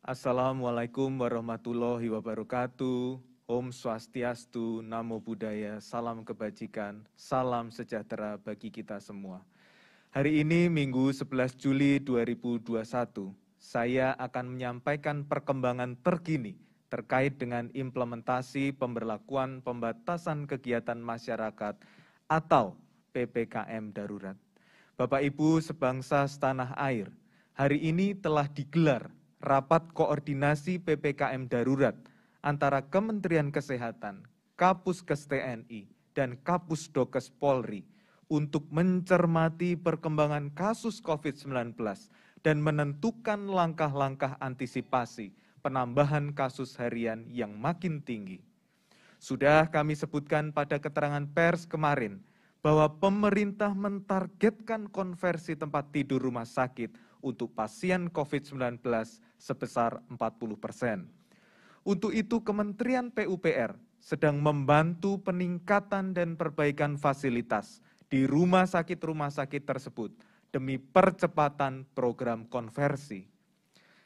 Assalamualaikum warahmatullahi wabarakatuh. Om Swastiastu, Namo Buddhaya, salam kebajikan, salam sejahtera bagi kita semua. Hari ini Minggu 11 Juli 2021, saya akan menyampaikan perkembangan terkini terkait dengan implementasi pemberlakuan pembatasan kegiatan masyarakat atau PPKM darurat. Bapak Ibu sebangsa setanah air, hari ini telah digelar rapat koordinasi PPKM darurat antara Kementerian Kesehatan, Kapuskes TNI, dan Kapusdokes Polri untuk mencermati perkembangan kasus COVID-19 dan menentukan langkah-langkah antisipasi penambahan kasus harian yang makin tinggi. Sudah kami sebutkan pada keterangan pers kemarin bahwa pemerintah mentargetkan konversi tempat tidur rumah sakit untuk pasien COVID-19 sebesar 40%. Untuk itu Kementerian PUPR sedang membantu peningkatan dan perbaikan fasilitas di rumah sakit tersebut demi percepatan program konversi.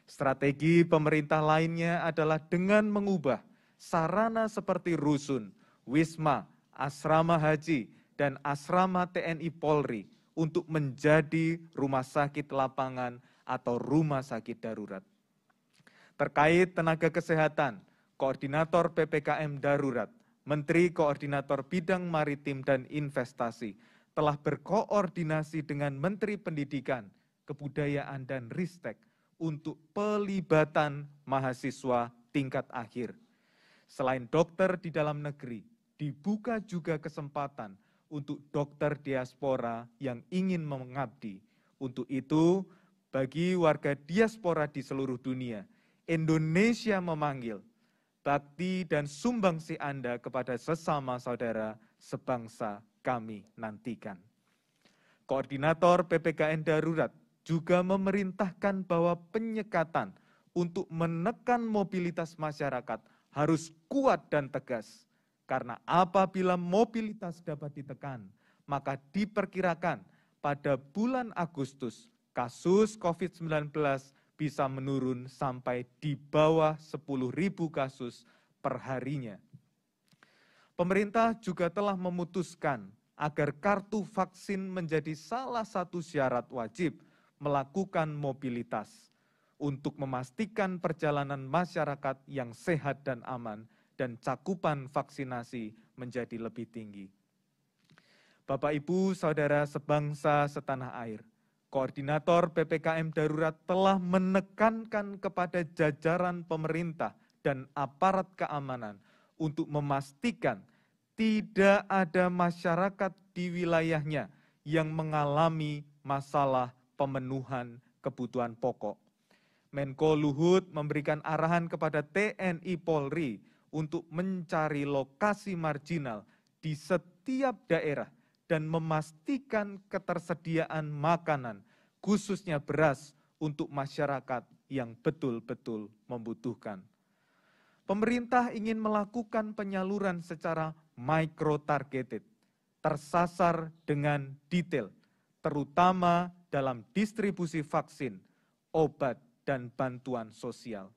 Strategi pemerintah lainnya adalah dengan mengubah sarana seperti rusun, wisma, asrama haji, dan asrama TNI Polri untuk menjadi rumah sakit lapangan atau rumah sakit darurat. Terkait tenaga kesehatan, Koordinator PPKM Darurat, Menteri Koordinator Bidang Maritim dan Investasi telah berkoordinasi dengan Menteri Pendidikan, Kebudayaan dan Ristek untuk pelibatan mahasiswa tingkat akhir. Selain dokter di dalam negeri, dibuka juga kesempatan untuk dokter diaspora yang ingin mengabdi. Untuk itu, bagi warga diaspora di seluruh dunia, Indonesia memanggil bakti dan sumbangsi Anda kepada sesama saudara sebangsa kami nantikan. Koordinator PPKM Darurat juga memerintahkan bahwa penyekatan untuk menekan mobilitas masyarakat harus kuat dan tegas. Karena apabila mobilitas dapat ditekan, maka diperkirakan pada bulan Agustus kasus COVID-19 bisa menurun sampai di bawah 10.000 kasus per harinya. Pemerintah juga telah memutuskan agar kartu vaksin menjadi salah satu syarat wajib melakukan mobilitas untuk memastikan perjalanan masyarakat yang sehat dan aman dan cakupan vaksinasi menjadi lebih tinggi. Bapak, Ibu, Saudara sebangsa setanah air, Koordinator PPKM Darurat telah menekankan kepada jajaran pemerintah dan aparat keamanan untuk memastikan tidak ada masyarakat di wilayahnya yang mengalami masalah pemenuhan kebutuhan pokok. Menko Luhut memberikan arahan kepada TNI Polri untuk mencari lokasi marginal di setiap daerah dan memastikan ketersediaan makanan, khususnya beras untuk masyarakat yang betul-betul membutuhkan. Pemerintah ingin melakukan penyaluran secara micro-targeted, tersasar dengan detail, terutama dalam distribusi vaksin, obat, dan bantuan sosial.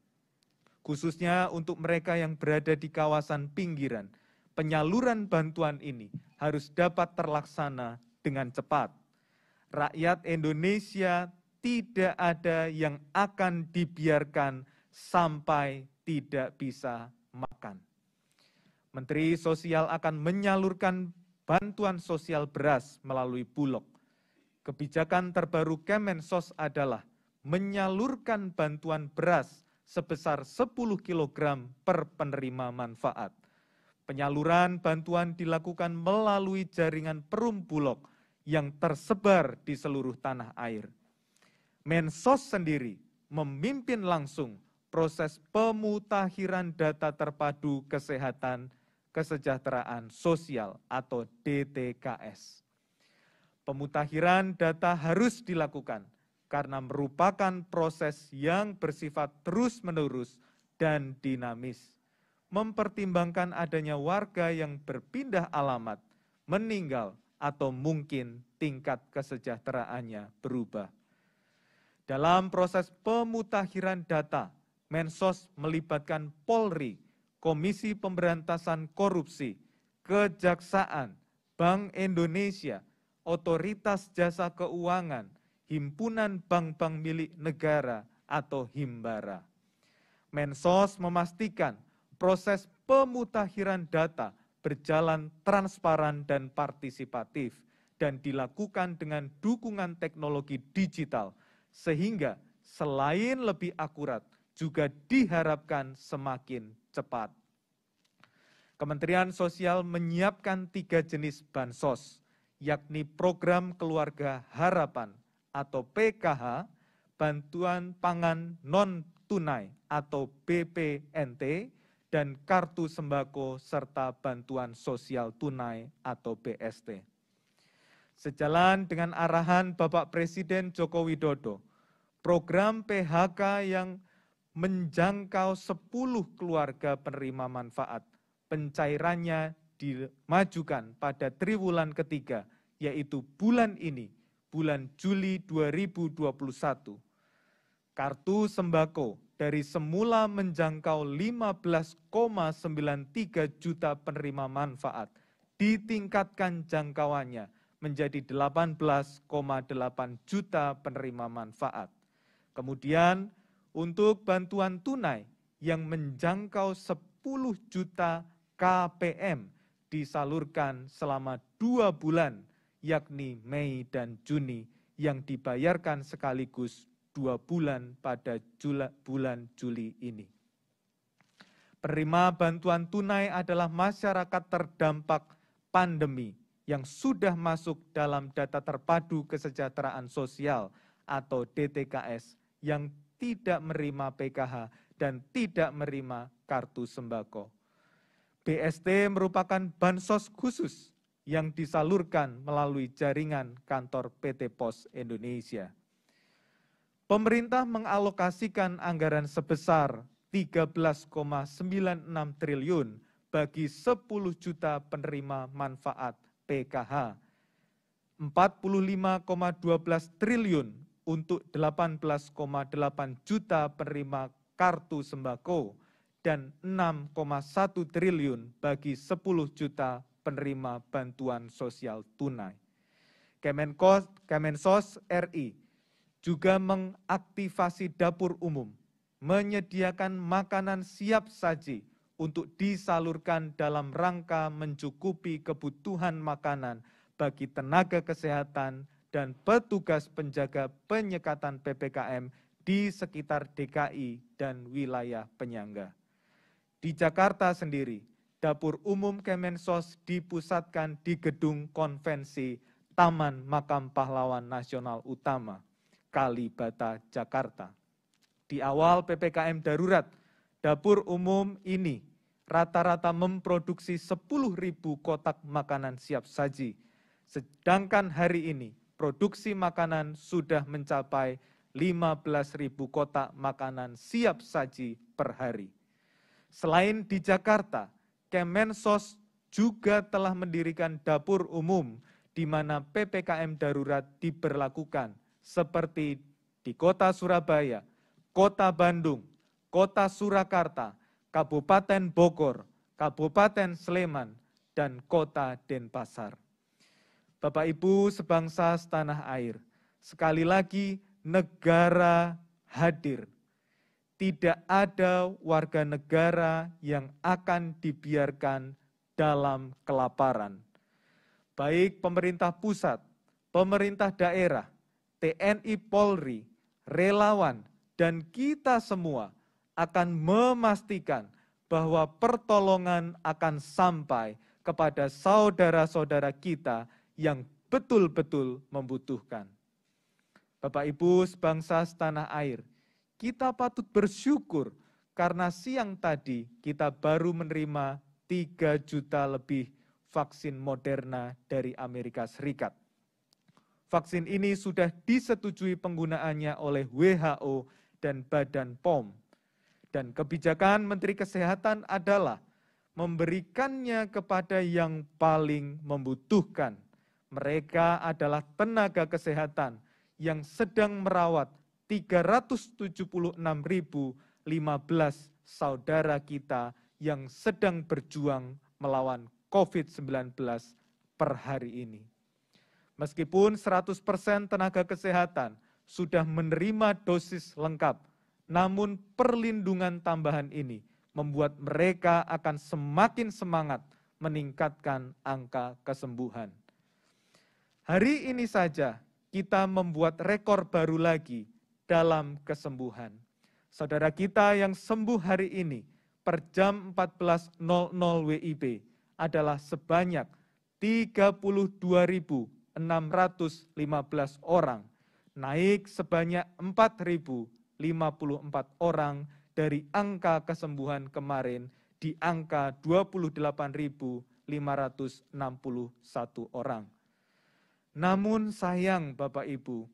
Khususnya untuk mereka yang berada di kawasan pinggiran, penyaluran bantuan ini harus dapat terlaksana dengan cepat. Rakyat Indonesia tidak ada yang akan dibiarkan sampai tidak bisa makan. Menteri Sosial akan menyalurkan bantuan sosial beras melalui Bulog. Kebijakan terbaru Kemensos adalah menyalurkan bantuan beras sebesar 10 kg per penerima manfaat. Penyaluran bantuan dilakukan melalui jaringan Perum Bulog yang tersebar di seluruh tanah air. Mensos sendiri memimpin langsung proses pemutakhiran data terpadu kesehatan kesejahteraan sosial atau DTKS. Pemutakhiran data harus dilakukan karena merupakan proses yang bersifat terus-menerus dan dinamis, mempertimbangkan adanya warga yang berpindah alamat, meninggal, atau mungkin tingkat kesejahteraannya berubah. Dalam proses pemutakhiran data, Mensos melibatkan Polri, Komisi Pemberantasan Korupsi, Kejaksaan, Bank Indonesia, Otoritas Jasa Keuangan, Himpunan Bank-Bank Milik Negara atau Himbara. Mensos memastikan proses pemutakhiran data berjalan transparan dan partisipatif dan dilakukan dengan dukungan teknologi digital sehingga selain lebih akurat juga diharapkan semakin cepat. Kementerian Sosial menyiapkan 3 jenis bansos, yakni Program Keluarga Harapan atau PKH, Bantuan Pangan Non-Tunai atau BPNT, dan Kartu Sembako serta Bantuan Sosial Tunai atau BST. Sejalan dengan arahan Bapak Presiden Joko Widodo, program PHK yang menjangkau 10 keluarga penerima manfaat, pencairannya dimajukan pada triwulan ketiga, yaitu bulan ini, bulan Juli 2021. Kartu sembako dari semula menjangkau 15,93 juta penerima manfaat, ditingkatkan jangkauannya menjadi 18,8 juta penerima manfaat. Kemudian untuk bantuan tunai yang menjangkau 10 juta KPM disalurkan selama 2 bulan, yakni Mei dan Juni, yang dibayarkan sekaligus 2 bulan pada bulan Juli ini. Penerima bantuan tunai adalah masyarakat terdampak pandemi yang sudah masuk dalam data terpadu kesejahteraan sosial atau DTKS yang tidak menerima PKH dan tidak menerima kartu sembako. BST merupakan bansos khusus yang disalurkan melalui jaringan kantor PT Pos Indonesia. Pemerintah mengalokasikan anggaran sebesar 13,96 triliun bagi 10 juta penerima manfaat PKH, 45,12 triliun untuk 18,8 juta penerima kartu sembako, dan 6,1 triliun bagi 10 juta penerima bantuan sosial tunai. Kemensos RI juga mengaktifasi dapur umum, menyediakan makanan siap saji untuk disalurkan dalam rangka mencukupi kebutuhan makanan bagi tenaga kesehatan dan petugas penjaga penyekatan PPKM di sekitar DKI dan wilayah penyangga. Di Jakarta sendiri, dapur umum Kemensos dipusatkan di Gedung Konvensi Taman Makam Pahlawan Nasional Utama, Kalibata, Jakarta. Di awal PPKM darurat, dapur umum ini rata-rata memproduksi 10.000 kotak makanan siap saji, sedangkan hari ini produksi makanan sudah mencapai 15.000 kotak makanan siap saji per hari. Selain di Jakarta, Kemensos juga telah mendirikan dapur umum di mana PPKM darurat diberlakukan seperti di Kota Surabaya, Kota Bandung, Kota Surakarta, Kabupaten Bogor, Kabupaten Sleman, dan Kota Denpasar. Bapak Ibu sebangsa setanah air, sekali lagi negara hadir. Tidak ada warga negara yang akan dibiarkan dalam kelaparan. Baik pemerintah pusat, pemerintah daerah, TNI Polri, relawan, dan kita semua akan memastikan bahwa pertolongan akan sampai kepada saudara-saudara kita yang betul-betul membutuhkan. Bapak Ibu sebangsa setanah air, kita patut bersyukur karena siang tadi kita baru menerima 3 juta lebih vaksin Moderna dari Amerika Serikat. Vaksin ini sudah disetujui penggunaannya oleh WHO dan Badan POM. Dan kebijakan Menteri Kesehatan adalah memberikannya kepada yang paling membutuhkan. Mereka adalah tenaga kesehatan yang sedang merawat 376.800 15 saudara kita yang sedang berjuang melawan COVID-19 per hari ini. Meskipun 100% tenaga kesehatan sudah menerima dosis lengkap, namun perlindungan tambahan ini membuat mereka akan semakin semangat meningkatkan angka kesembuhan. Hari ini saja kita membuat rekor baru lagi dalam kesembuhan. Saudara kita yang sembuh hari ini per jam 14.00 WIB adalah sebanyak 32.615 orang, naik sebanyak 4.054 orang dari angka kesembuhan kemarin di angka 28.561 orang. Namun sayang Bapak Ibu,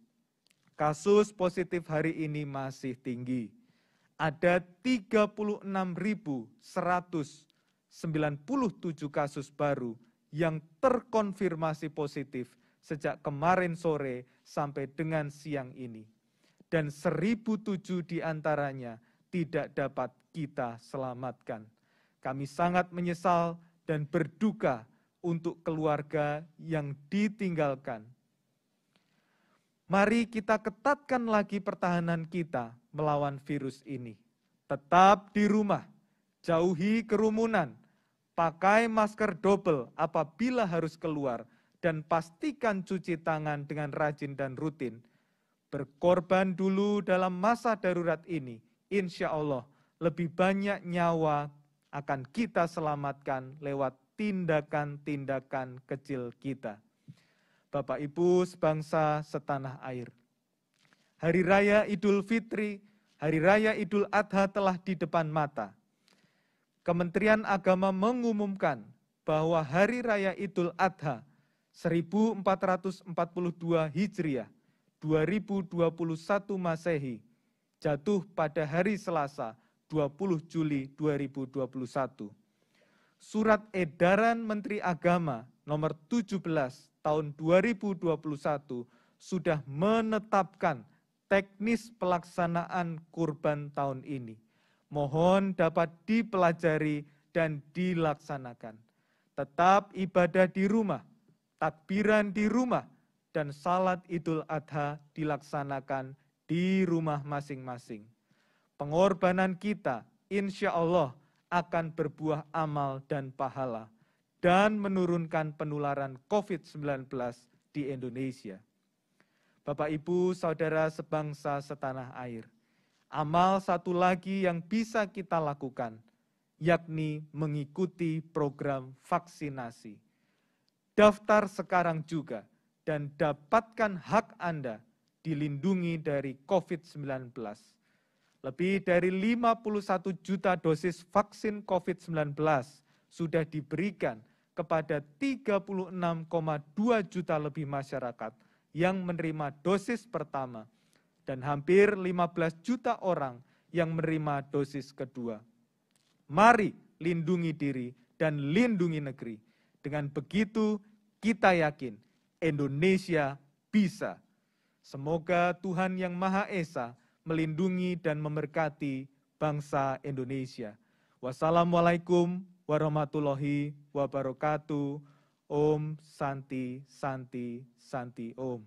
kasus positif hari ini masih tinggi. Ada 36.197 kasus baru yang terkonfirmasi positif sejak kemarin sore sampai dengan siang ini. Dan 1.007 diantaranya tidak dapat kita selamatkan. Kami sangat menyesal dan berduka untuk keluarga yang ditinggalkan. Mari kita ketatkan lagi pertahanan kita melawan virus ini. Tetap di rumah, jauhi kerumunan, pakai masker double apabila harus keluar, dan pastikan cuci tangan dengan rajin dan rutin. Berkorban dulu dalam masa darurat ini, insya Allah lebih banyak nyawa akan kita selamatkan lewat tindakan-tindakan kecil kita. Bapak Ibu sebangsa setanah air, Hari Raya Idul Fitri, Hari Raya Idul Adha telah di depan mata. Kementerian Agama mengumumkan bahwa Hari Raya Idul Adha 1442 Hijriah 2021 Masehi jatuh pada hari Selasa 20 Juli 2021. Surat edaran Menteri Agama nomor 17 tahun 2021 sudah menetapkan teknis pelaksanaan kurban tahun ini. Mohon dapat dipelajari dan dilaksanakan. Tetap ibadah di rumah, takbiran di rumah, dan salat Idul Adha dilaksanakan di rumah masing-masing. Pengorbanan kita insya Allah akan berbuah amal dan pahala dan menurunkan penularan COVID-19 di Indonesia. Bapak, Ibu, Saudara sebangsa setanah air, amal satu lagi yang bisa kita lakukan, yakni mengikuti program vaksinasi. Daftar sekarang juga dan dapatkan hak Anda dilindungi dari COVID-19. Lebih dari 51 juta dosis vaksin COVID-19 sudah diberikan kepada 36,2 juta lebih masyarakat yang menerima dosis pertama dan hampir 15 juta orang yang menerima dosis kedua. Mari lindungi diri dan lindungi negeri. Dengan begitu kita yakin Indonesia bisa. Semoga Tuhan Yang Maha Esa melindungi dan memberkati bangsa Indonesia. Wassalamualaikum warahmatullahi wabarakatuh. Om Santi Santi Santi Om.